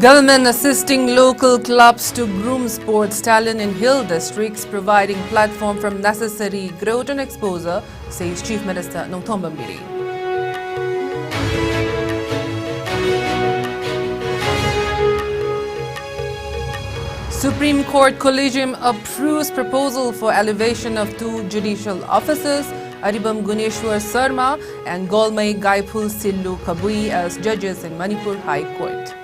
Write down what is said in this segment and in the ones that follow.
Government assisting local clubs to groom sports talent in hill districts, providing platform for necessary growth and exposure, says Chief Minister Nongthom Biri. Supreme Court Collegium approves proposal for elevation of 2 judicial officers, Aribam Guneshwar Sarma and Golmai Gaipul Sillu Kabui as judges in Manipur High Court.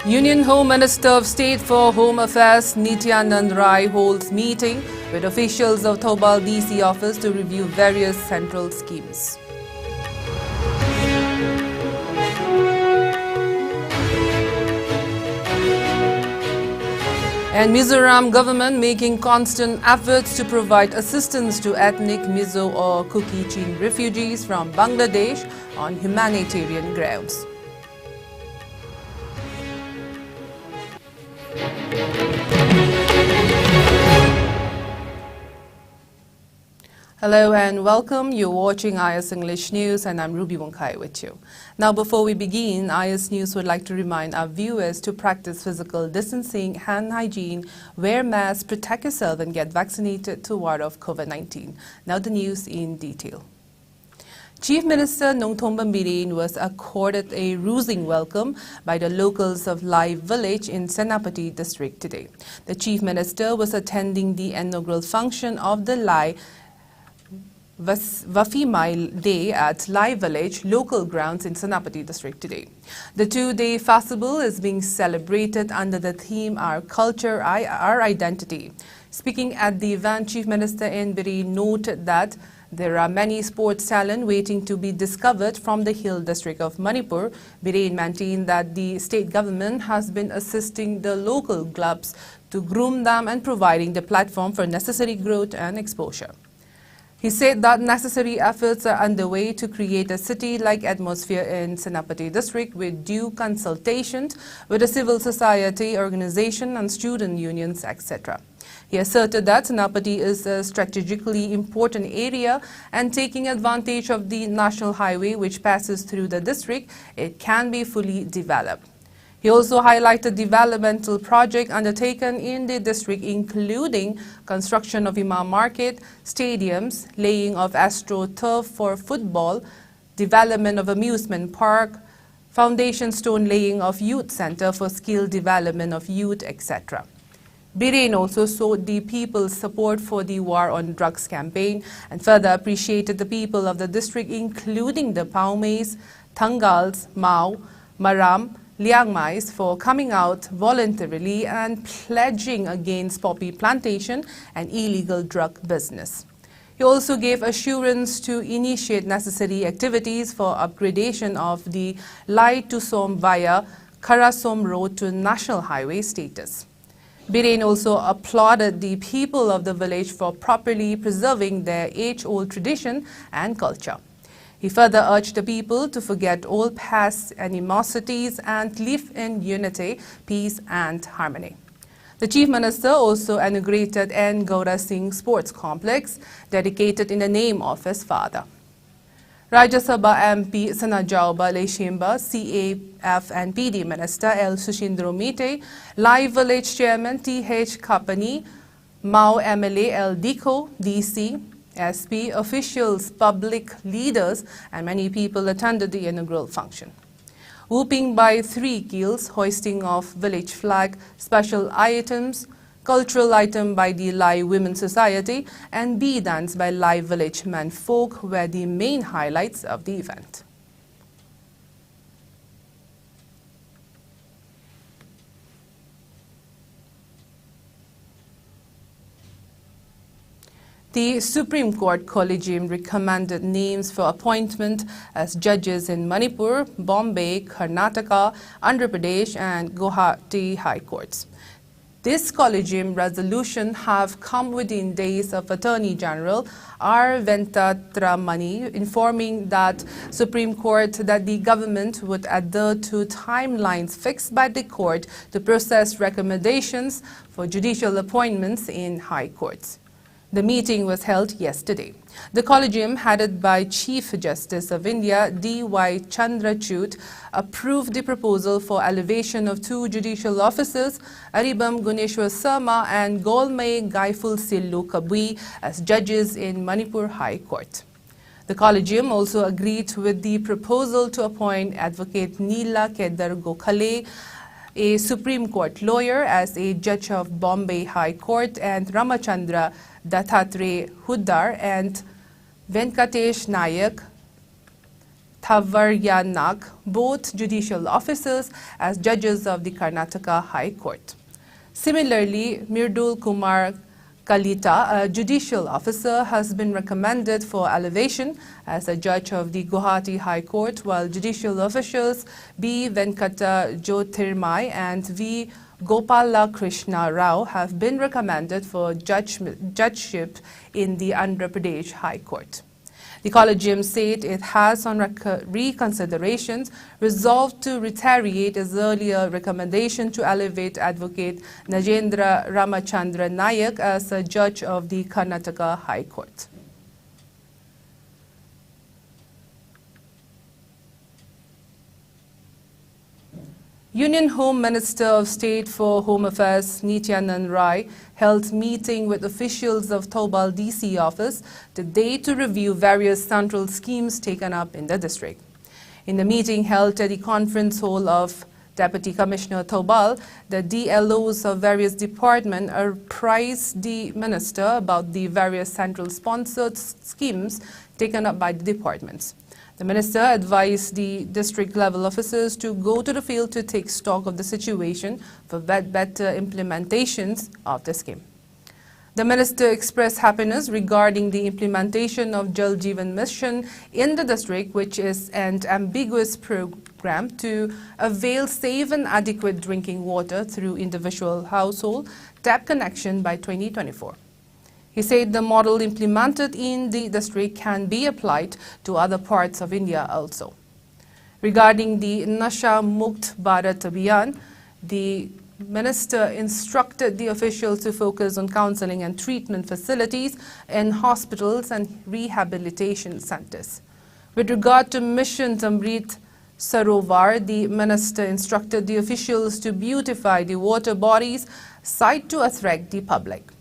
Union Home Minister of State for Home Affairs Nityanand holds meeting with officials of Thobal DC office to review various central schemes. And Mizoram government making constant efforts to provide assistance to ethnic Mizo or Kuki-Chin refugees from Bangladesh on humanitarian grounds. Hello and welcome. You're watching IS English News and I'm WUNGKHAI with you. Now before we begin, IS News would like to remind our viewers to practice physical distancing, hand hygiene, wear masks, protect yourself and get vaccinated to ward off COVID-19. Now the news in detail. Chief Minister Nongthom Biri was accorded a rousing welcome by the locals of Lai village in Senapati district today. The Chief Minister was attending the inaugural function of the Lai Wafimai Day at Lai Village local grounds in Senapati district today. The 2-day festival is being celebrated under the theme Our Culture, Our Identity. Speaking at the event, Chief Minister N. Biri noted that there are many sports talent waiting to be discovered from the Hill District of Manipur. Biri maintained that the state government has been assisting the local clubs to groom them and providing the platform for necessary growth and exposure. He said that necessary efforts are underway to create a city-like atmosphere in Senapati district with due consultations with the civil society organization and student unions, etc. He asserted that Senapati is a strategically important area and taking advantage of the national highway which passes through the district, it can be fully developed. He also highlighted developmental projects undertaken in the district including construction of Imam Market, stadiums, laying of AstroTurf for football, development of amusement park, foundation stone laying of youth center for skill development of youth, etc. Biri also showed the people's support for the War on Drugs campaign and further appreciated the people of the district including the Paumays, Thangals, Mao, Maram, Liangmais for coming out voluntarily and pledging against poppy plantation and illegal drug business. He also gave assurance to initiate necessary activities for upgradation of the Lai to Som via Karasom Road to National Highway status. Biren also applauded the people of the village for properly preserving their age-old tradition and culture. He further urged the people to forget all past animosities and live in unity, peace and harmony. The Chief Minister also inaugurated N. Gaura Singh Sports Complex, dedicated in the name of his father. Rajya Sabha MP Sanajauba Leshimba, CAF and PD Minister L. Sushindro Mite, Lai Village Chairman T.H. Kapani, Mao MLA L. Diko, DC, SP, officials, public leaders and many people attended the inaugural function. Whooping by 3 keels, hoisting of village flag, special items, cultural item by the Lai Women's Society and bee dance by Lai Village men folk were the main highlights of the event. The Supreme Court Collegium recommended names for appointment as judges in Manipur, Bombay, Karnataka, Andhra Pradesh and Guwahati High Courts. This Collegium resolution have come within days of Attorney General R. Ventatramani informing that Supreme Court that the government would adhere to timelines fixed by the court to process recommendations for judicial appointments in high courts. The meeting was held yesterday. The Collegium, headed by Chief Justice of India D.Y. Chandrachud, approved the proposal for elevation of two judicial officers, Aribam Guneshwar Sarma and Golmay Gaiful Sillu Kabui, as judges in Manipur High Court. The Collegium also agreed with the proposal to appoint Advocate Neela Kedar Gokhale, a Supreme Court lawyer, as a judge of Bombay High Court, and Ramachandra Dattatre Huddar and Venkatesh Nayak Thavaryanak, both judicial officers, as judges of the Karnataka High Court. Similarly, Mirdul Kumar Kalita, a judicial officer, has been recommended for elevation as a judge of the Guwahati High Court, while judicial officials B. Venkata Jyotirmai and V. Gopala Krishna Rao have been recommended for judgeship in the Andhra Pradesh High Court. The Collegium said it has, on reconsiderations, resolved to reiterate its earlier recommendation to elevate Advocate Najendra Ramachandra Nayak as a judge of the Karnataka High Court. Union Home Minister of State for Home Affairs Nityanand held meeting with officials of Thoubal DC office today to review various central schemes taken up in the district. In the meeting held at the conference hall of Deputy Commissioner Thoubal, the DLOs of various departments apprised the minister about the various central sponsored schemes taken up by the departments. The minister advised the district-level officers to go to the field to take stock of the situation for better implementations of the scheme. The minister expressed happiness regarding the implementation of Jal Jeevan Mission in the district, which is an ambiguous program to avail safe and adequate drinking water through individual household tap connection by 2024. He said the model implemented in the district can be applied to other parts of India also. Regarding the Nasha Mukt Bharat Abhiyan, the minister instructed the officials to focus on counseling and treatment facilities in hospitals and rehabilitation centers. With regard to Mission Amrit Sarovar, the minister instructed the officials to beautify the water bodies, site to attract the public.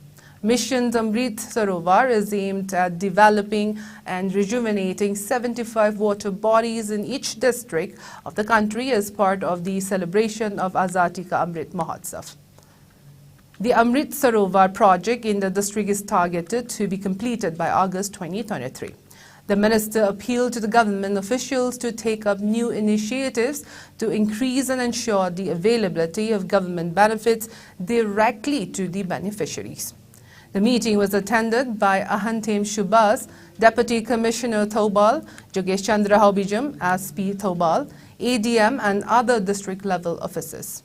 Mission Amrit Sarovar is aimed at developing and rejuvenating 75 water bodies in each district of the country as part of the celebration of Azadi Ka Amrit Mahotsav. The Amrit Sarovar project in the district is targeted to be completed by August 2023. The minister appealed to the government officials to take up new initiatives to increase and ensure the availability of government benefits directly to the beneficiaries. The meeting was attended by Ahantem Shubhas, Deputy Commissioner Thoubal, Jogesh Chandra Hobijam, SP Thoubal, ADM and other district-level officers.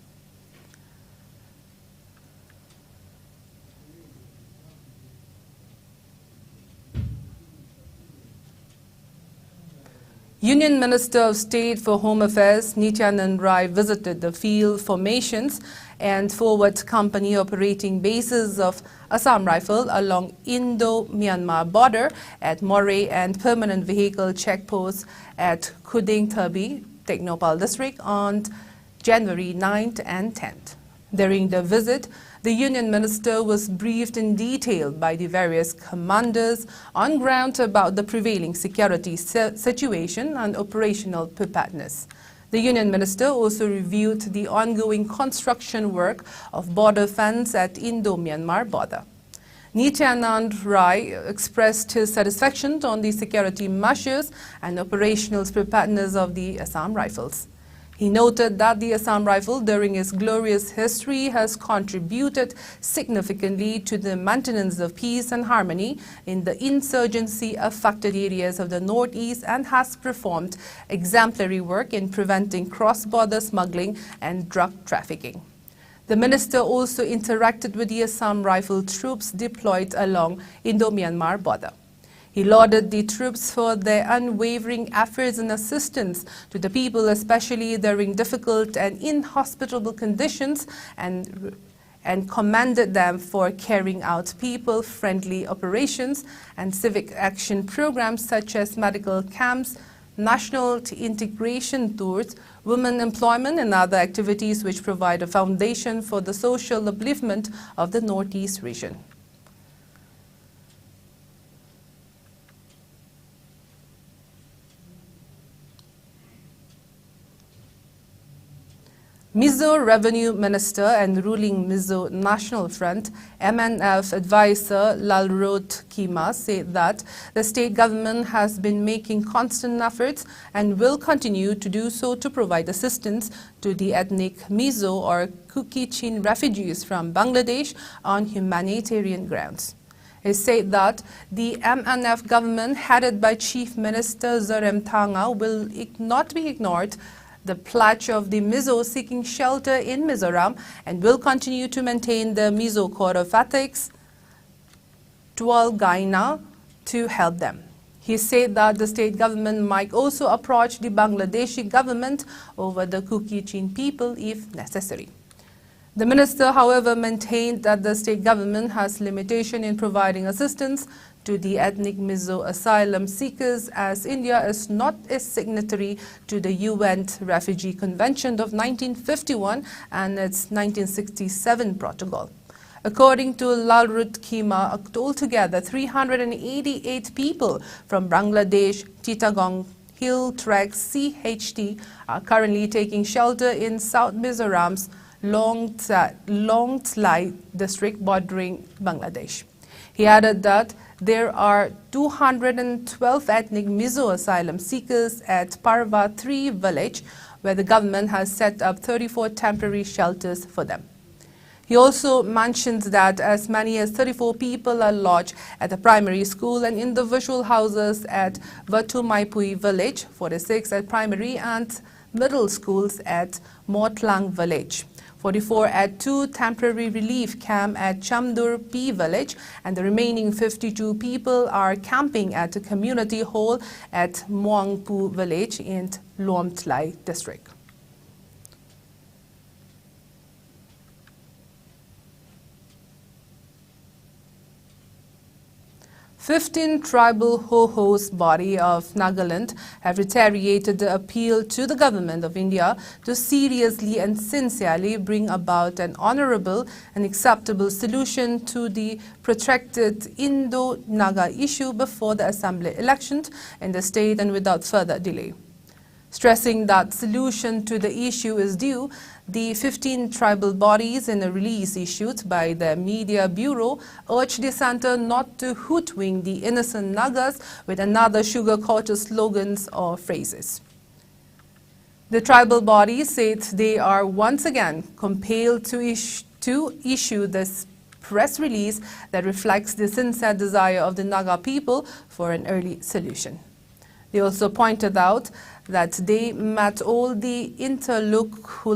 Union Minister of State for Home Affairs Nityanand visited the field formations and forward company operating bases of Assam Rifles along Indo-Myanmar border at Moray and permanent vehicle checkposts at Khuding Thabi, Teknopal district on January 9th and 10th. During the visit, the Union Minister was briefed in detail by the various commanders on ground about the prevailing security situation and operational preparedness. The Union Minister also reviewed the ongoing construction work of border fence at Indo-Myanmar border. Nityanand expressed his satisfaction on the security measures and operational preparedness of the Assam Rifles. He noted that the Assam Rifle, during its glorious history, has contributed significantly to the maintenance of peace and harmony in the insurgency-affected areas of the northeast and has performed exemplary work in preventing cross-border smuggling and drug trafficking. The minister also interacted with the Assam Rifle troops deployed along Indo-Myanmar border. He lauded the troops for their unwavering efforts and assistance to the people, especially during difficult and inhospitable conditions, and and commended them for carrying out people-friendly operations and civic action programs such as medical camps, national integration tours, women employment and other activities which provide a foundation for the social upliftment of the Northeast region. Mizo Revenue Minister and ruling Mizo National Front MNF advisor Lalrut Kima said that the state government has been making constant efforts and will continue to do so to provide assistance to the ethnic Mizo or Kuki-Chin refugees from Bangladesh on humanitarian grounds. He said that the MNF government headed by Chief Minister Zarem Thanga will not be ignored the pledge of the Mizo seeking shelter in Mizoram and will continue to maintain the Mizo Code of Ethics, Tualgaina, to help them. He said that the state government might also approach the Bangladeshi government over the Kuki-Chin people if necessary. The minister, however, maintained that the state government has limitation in providing assistance to the ethnic Mizo asylum seekers as India is not a signatory to the UN Refugee Convention of 1951 and its 1967 protocol. According to Lalrut Kima, altogether 388 people from Bangladesh, Chittagong Hill Trek CHT are currently taking shelter in South Mizoram's Longtlai district bordering Bangladesh. He added that there are 212 ethnic Mizo asylum seekers at Parva 3 village, where the government has set up 34 temporary shelters for them. He also mentions that as many as 34 people are lodged at the primary school and individual houses at Vatumaipui village, 46 at primary and middle schools at Motlang village, 44 at 2 temporary relief camp at Chamdur P village, and the remaining 52 people are camping at a community hall at Muangpu village in Lomtlai district. 15 tribal ho-hos body of Nagaland have reiterated the appeal to the government of India to seriously and sincerely bring about an honorable and acceptable solution to the protracted Indo-Naga issue before the assembly elections in the state and without further delay. Stressing that solution to the issue is due, the 15 tribal bodies in a release issued by the Media Bureau urged the centre not to hoodwink the innocent Nagas with another sugar-coated slogans or phrases. The tribal bodies said they are once again compelled to issue this press release that reflects the sincere desire of the Naga people for an early solution. They also pointed out that they met all the interlocutor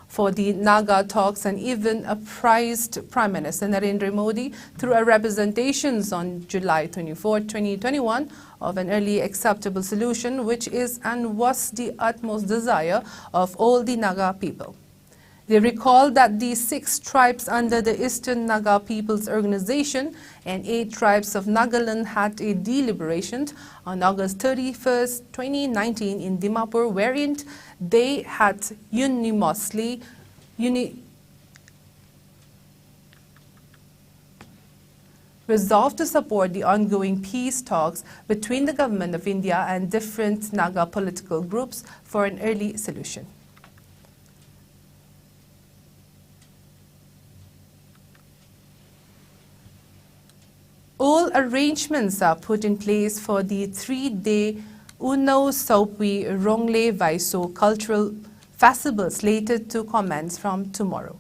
for the Naga talks and even apprised Prime Minister Narendra Modi through a representations on July 24, 2021 of an early acceptable solution which is and was the utmost desire of all the Naga people. They recalled that the 6 tribes under the Eastern Naga People's Organization and 8 tribes of Nagaland had a deliberation on August 31, 2019 in Dimapur, wherein they had unanimously resolved to support the ongoing peace talks between the Government of India and different Naga political groups for an early solution. All arrangements are put in place for the 3-day Unnao Saupui Rongle Vaiso cultural festival slated to commence from tomorrow.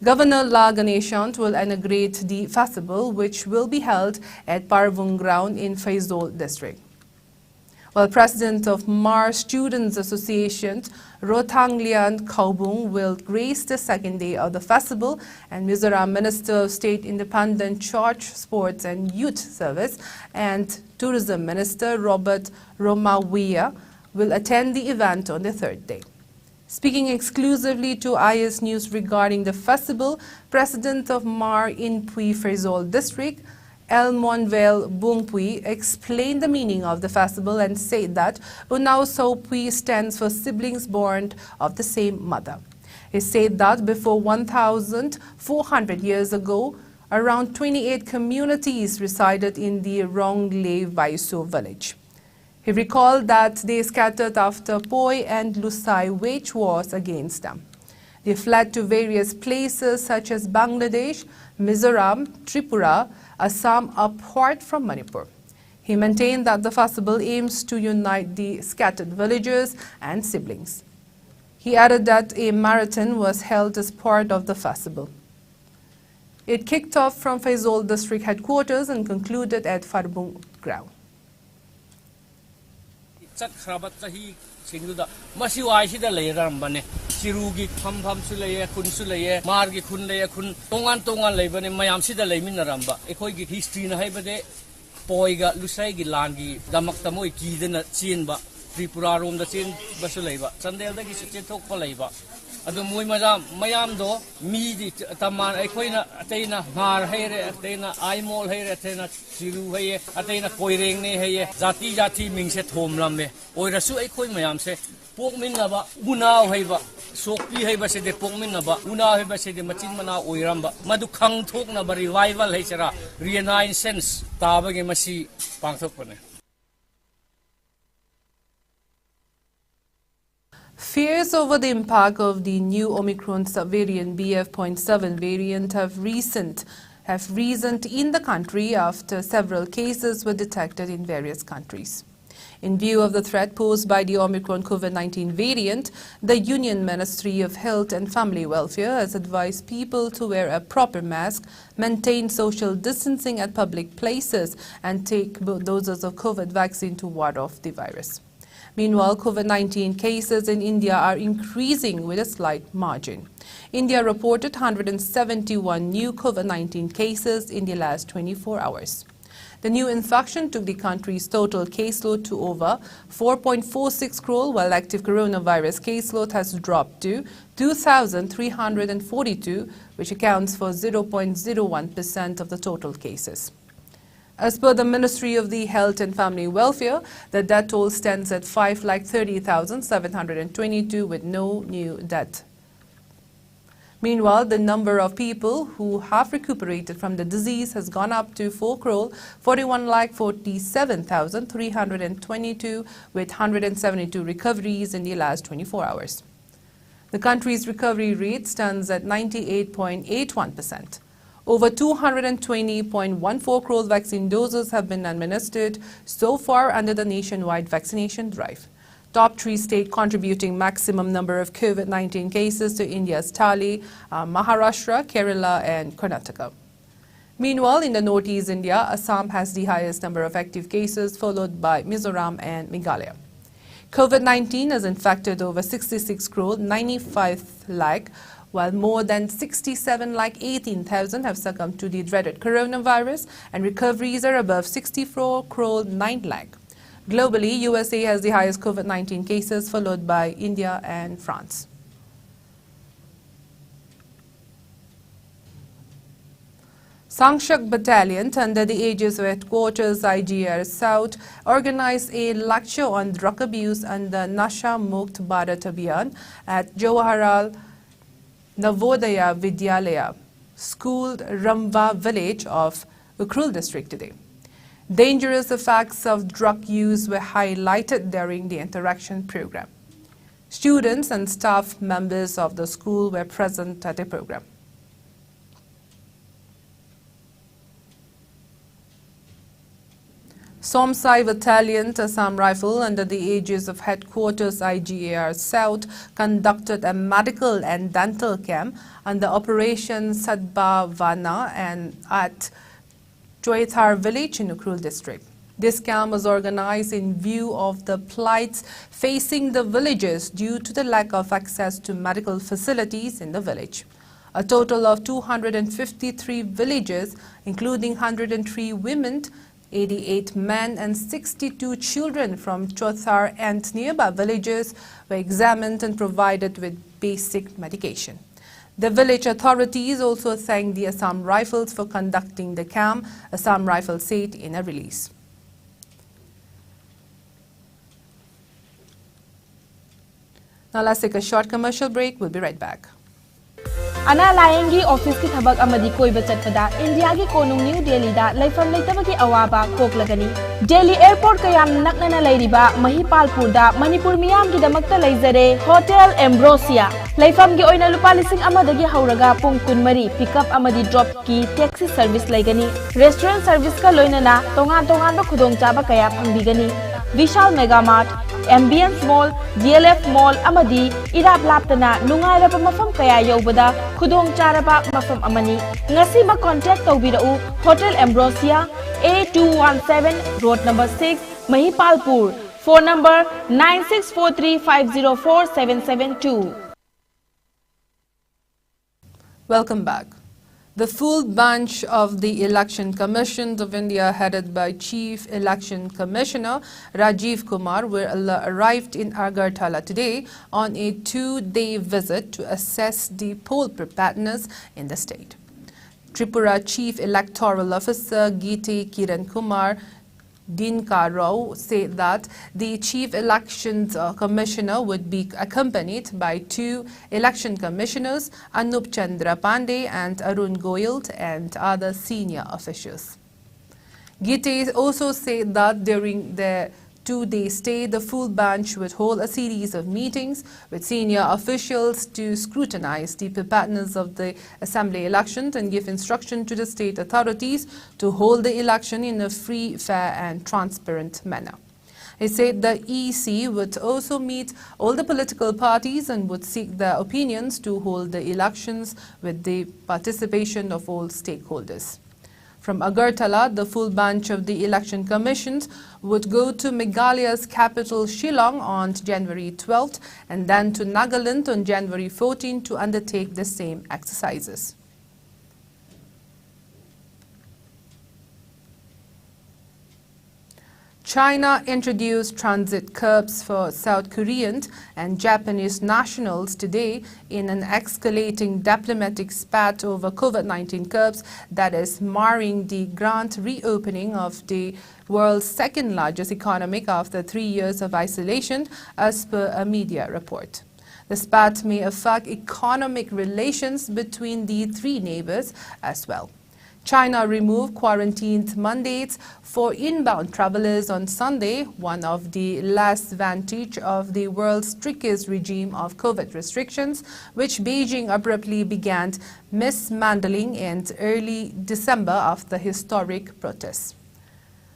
Governor La Ganeshant will inaugurate the festival, which will be held at Parvung Ground in Faizol district. While President of Mar Students Association, Rothanglian Kaubung, will grace the second day of the festival, and Mizoram Minister of State Independent Church, Sports and Youth Service and Tourism Minister Robert Romawia will attend the event on the third day. Speaking exclusively to IS News regarding the festival, President of Mar in Pui Faisal District, Elmonvel Bungpui, explained the meaning of the festival and said that Unau So Pui stands for siblings born of the same mother. He said that before 1,400 years ago, around 28 communities resided in the Ronglei Vaiso village. He recalled that they scattered after Poi and Lusai waged wars against them. They fled to various places such as Bangladesh, Mizoram, Tripura, Assam apart from Manipur. He maintained that the festival aims to unite the scattered villagers and siblings. He added that a marathon was held as part of the festival. It kicked off from Faisal District headquarters and concluded at Farbung ground. Masiwaisida Layrambane, Chirugi, Pam Sulaya, Kun Sulaya, Margi Kunlaya, Kun, Tongan Labane, Mayamsida Laminaramba, Ekoigi history in Habade, Poiga, Lusagi Langi, Damaktamoi, Kidena, Chinba, Tripura room the Chin Basuleva, Sandel the Gisatok Paleva. Adu muy mayam do mi taman ekoina atena mar here atena aimol here atena siru here atena koireng ne here jati mingse thomlamme oirasu ekoi mayam se pokmin naba unau heiba sokpi heiba se de pokmin naba unau heiba se de machin mana oiramba madu khang thok na revival heisera renaissance tabage masi pangthokpane. Fears over the impact of the new Omicron subvariant BF.7 variant have risen in the country after several cases were detected in various countries. In view of the threat posed by the Omicron COVID-19 variant, the Union Ministry of Health and Family Welfare has advised people to wear a proper mask, maintain social distancing at public places, and take both doses of COVID vaccine to ward off the virus. Meanwhile, COVID-19 cases in India are increasing with a slight margin. India reported 171 new COVID-19 cases in the last 24 hours. The new infection took the country's total caseload to over 4.46 crore, while active coronavirus caseload has dropped to 2,342, which accounts for 0.01% of the total cases. As per the Ministry of the Health and Family Welfare, the death toll stands at 5,30,722 with no new death. Meanwhile, the number of people who have recuperated from the disease has gone up to 4,41,47,322 with 172 recoveries in the last 24 hours. The country's recovery rate stands at 98.81%. Over 220.14 crore vaccine doses have been administered so far under the nationwide vaccination drive. Top 3 states contributing maximum number of COVID-19 cases to India's tally are Maharashtra, Kerala and Karnataka. Meanwhile, in the northeast India, Assam has the highest number of active cases, followed by Mizoram and Meghalaya. COVID-19 has infected over 66 crore 95 lakh, while more than 67 lakh 18,000 have succumbed to the dreaded coronavirus, and recoveries are above 64 crore 9 lakh. Globally, USA has the highest COVID-19 cases, followed by India and France. Sangshak Battalion, under the aegis of Headquarters IGR South, organized a lecture on drug abuse under Nasha Mukt Bharat Abhiyan at Jawaharlal Navodaya Vidyalaya School, Ramva village of Ukhrul district today. Dangerous effects of drug use were highlighted during the interaction program. Students and staff members of the school were present at the program. Somsai Battalion, Assam Rifles, under the aegis of Headquarters IGAR South, conducted a medical and dental camp under Operation Sadbhavana and at Choithar village in Ukhrul district. This camp was organized in view of the plights facing the villagers due to the lack of access to medical facilities in the village. A total of 253 villagers, including 103 women, 88 men and 62 children from Chothar and nearby villages were examined and provided with basic medication. The village authorities also thanked the Assam Rifles for conducting the camp, Assam Rifles said in a release. Now let's take a short commercial break. We'll be right back. Ana Layangi office ki thabak amadi koi bachat pada India ki konung New Delhi da laifam laitaba ki awaba kok lagani Delhi airport kayam naknana lairiba Mahipalpur da Manipur miyam ki damakta laizare Hotel Ambrosia laifam gi oina lupa lising amadagi hauraga pung kunmari pickup amadi drop ki taxi service laigani restaurant service ka loinana tongan ba khudong chaba kaya phangbigani Vishal Mega Mart Ambience Mall, DLF Mall amadi irap laptana nungairaba mafam kaya yobada khudong charaba mafam amani ngasi ma contact tawbirau Hotel Ambrosia A217 Road number 6 Mahipalpur phone number 9643504772. Welcome back. The full bench of the Election Commission of India, headed by Chief Election Commissioner Rajiv Kumar, arrived in Agartala today on a 2-day visit to assess the poll preparedness in the state. Tripura Chief Electoral Officer Gite Kiran Kumar Dinka Rao said that the Chief Elections Commissioner would be accompanied by 2 election commissioners, Anup Chandra Pandey and Arun Goyal, and other senior officials. Gite also said that during the 2-day stay, the full bench would hold a series of meetings with senior officials to scrutinize the preparedness of the assembly elections and give instruction to the state authorities to hold the election in a free, fair and transparent manner. He said the EC would also meet all the political parties and would seek their opinions to hold the elections with the participation of all stakeholders. From Agartala, the full bench of the election commissions would go to Meghalaya's capital Shillong on January 12th and then to Nagaland on January 14th to undertake the same exercises. China introduced transit curbs for South Korean and Japanese nationals today in an escalating diplomatic spat over COVID-19 curbs that is marring the grand reopening of the world's second largest economy after 3 years of isolation, as per a media report. The spat may affect economic relations between the 3 neighbors as well. China removed quarantine mandates for inbound travelers on Sunday, one of the last vestige of the world's strictest regime of COVID restrictions, which Beijing abruptly began dismantling in early December after historic protests.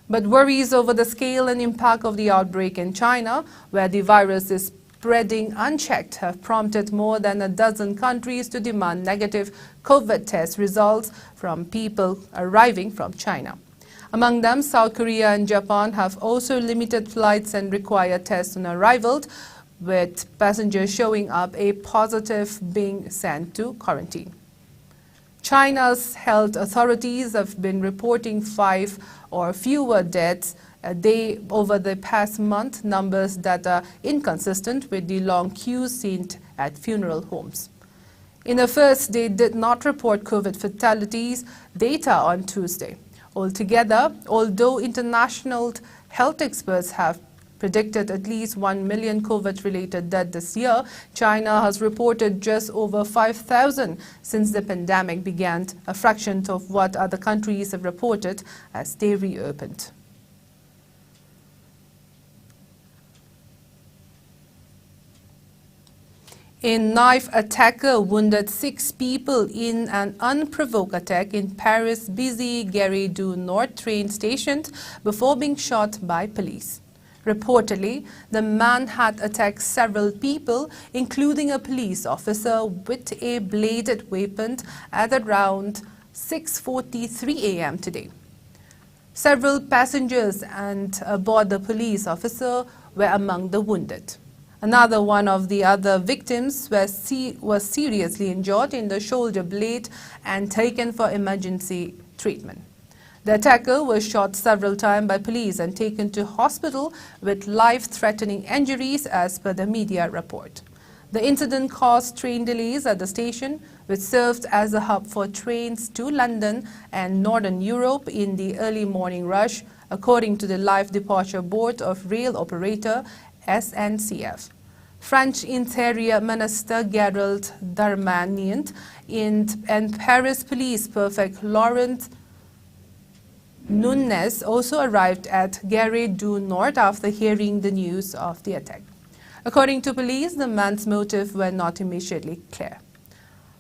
But worries over the scale and impact of the outbreak in China, where the virus is spreading unchecked, have prompted more than a dozen countries to demand negative COVID test results from people arriving from China. Among them, South Korea and Japan have also limited flights and require tests on arrival, with passengers showing up a positive being sent to quarantine. China's health authorities have been reporting 5 or fewer deaths a day over the past month, numbers that are inconsistent with the long queues seen at funeral homes. In the first, they did not report COVID fatalities data on Tuesday. Altogether, although international health experts have predicted at least 1 million COVID-related deaths this year, China has reported just over 5,000 since the pandemic began, a fraction of what other countries have reported as they reopened. A knife attacker wounded 6 people in an unprovoked attack in Paris' busy Gare du Nord train station before being shot by police. Reportedly, the man had attacked several people, including a police officer, with a bladed weapon at around 6:43 a.m. today. Several passengers and aboard the police officer were among the wounded. Another one of the other victims was seriously injured in the shoulder blade and taken for emergency treatment. The attacker was shot several times by police and taken to hospital with life-threatening injuries as per the media report. The incident caused train delays at the station, which served as a hub for trains to London and Northern Europe in the early morning rush, according to the Live Departure Board of Rail Operator SNCF. French Interior Minister Gerald Darmanin and Paris Police Prefect Laurent Nunez also arrived at Gare du Nord after hearing the news of the attack. According to police, the man's motive were not immediately clear.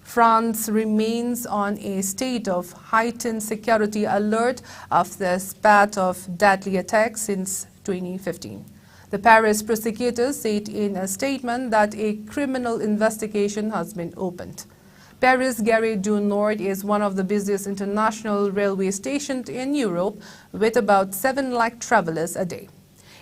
France remains on a state of heightened security alert after a spat of deadly attacks since 2015. The Paris prosecutors said in a statement that a criminal investigation has been opened. Paris Gare du Nord is one of the busiest international railway stations in Europe, with about 7 lakh travelers a day.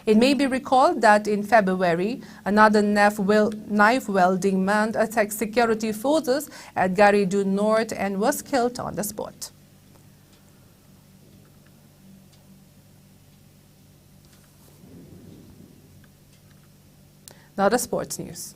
It may be recalled that in February, another knife welding man attacked security forces at Gare du Nord and was killed on the spot. Now the sports news.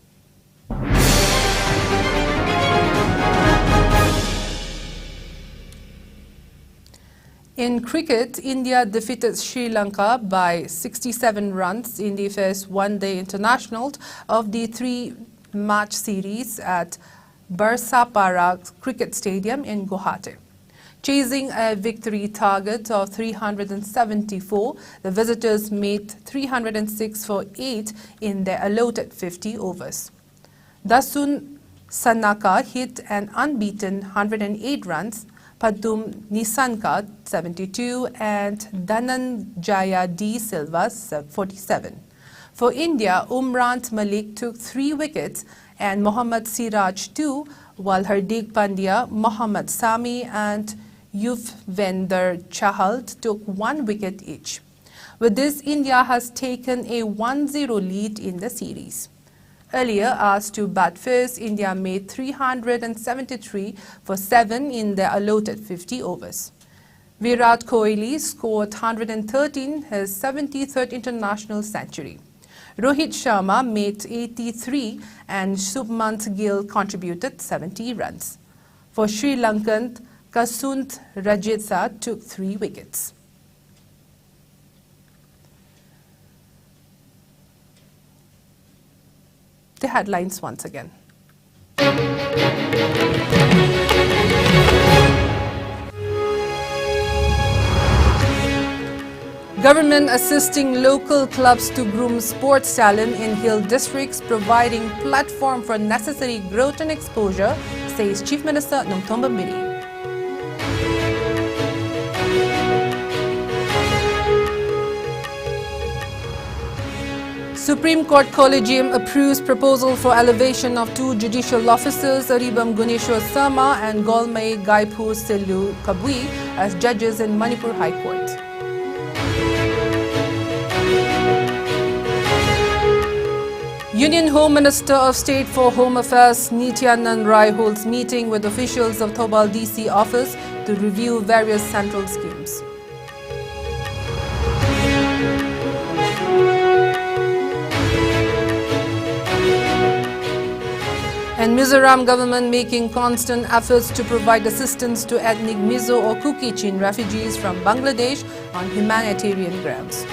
In cricket, India defeated Sri Lanka by 67 runs in the first one-day international of the 3-match series at Barsapara Cricket Stadium in Guwahati. Chasing a victory target of 374, the visitors made 306 for 8 in their allotted 50 overs. Dasun Sanaka hit an unbeaten 108 runs, Padum Nisanka 72 and Dhananjaya D. Silva 47. For India, Umran Malik took 3 wickets and Mohammad Siraj 2, while Hardik Pandya, Mohammad Sami and Yuzvendra Chahal took 1 wicket each. With this, India has taken a 1-0 lead in the series. Earlier, asked to bat first, India made 373 for 7 in their allotted 50 overs. Virat Kohli scored 113, his 73rd international century. Rohit Sharma made 83 and Shubman Gill contributed 70 runs. For Sri Lankan, Kasunt Rajitsa took 3 wickets. The headlines once again. Government assisting local clubs to groom sports talent in hill districts, providing platform for necessary growth and exposure, says Chief Minister Nongthom Bambiri. Supreme Court Collegium approves proposal for elevation of 2 judicial officers, Aribam Guneshwar Sarma and Golmai Gaipur Silu Kabui, as judges in Manipur High Court. Union Home Minister of State for Home Affairs Nityanand holds meeting with officials of Thobal DC office to review various central schemes. And Mizoram government making constant efforts to provide assistance to ethnic Mizo or Kuki-Chin refugees from Bangladesh on humanitarian grounds.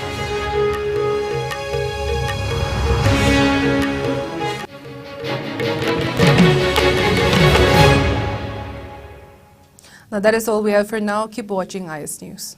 Now that is all we have for now. Keep watching IS News.